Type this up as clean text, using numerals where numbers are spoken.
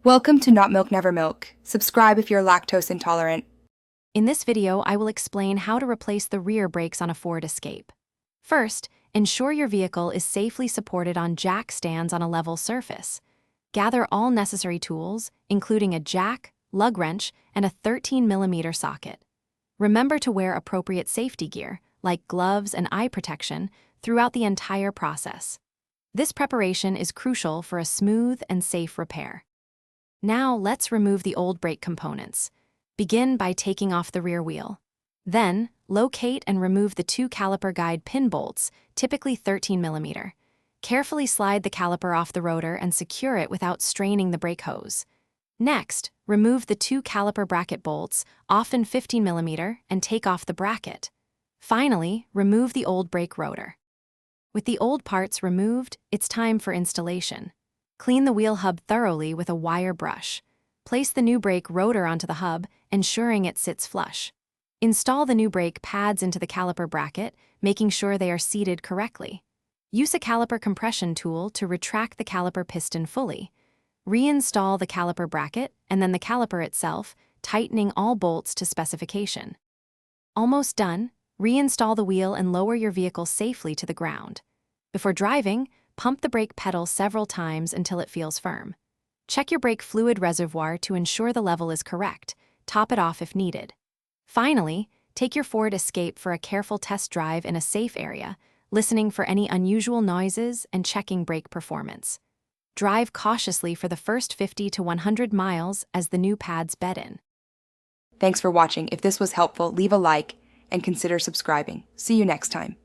Welcome to Not Milk Never Milk. Subscribe if you're lactose intolerant. In this video, I will explain how to replace the rear brakes on a Ford Escape. First, ensure your vehicle is safely supported on jack stands on a level surface. Gather all necessary tools, including a jack, lug wrench, and a 13mm socket. Remember to wear appropriate safety gear, like gloves and eye protection, throughout the entire process. This preparation is crucial for a smooth and safe repair. Now let's remove the old brake components. Begin by taking off the rear wheel. Then, locate and remove the two caliper guide pin bolts, typically 13mm. Carefully slide the caliper off the rotor and secure it without straining the brake hose. Next, remove the two caliper bracket bolts, often 15mm, and take off the bracket. Finally, remove the old brake rotor. With the old parts removed, it's time for installation. Clean the wheel hub thoroughly with a wire brush. Place the new brake rotor onto the hub, ensuring it sits flush. Install the new brake pads into the caliper bracket, making sure they are seated correctly. Use a caliper compression tool to retract the caliper piston fully. Reinstall the caliper bracket and then the caliper itself, tightening all bolts to specification. Almost done, reinstall the wheel and lower your vehicle safely to the ground. Before driving, pump the brake pedal several times until it feels firm. Check your brake fluid reservoir to ensure the level is correct. Top it off if needed. Finally, take your Ford Escape for a careful test drive in a safe area, listening for any unusual noises and checking brake performance. Drive cautiously for the first 50 to 100 miles as the new pads bed in. Thanks for watching. If this was helpful, leave a like and consider subscribing. See you next time.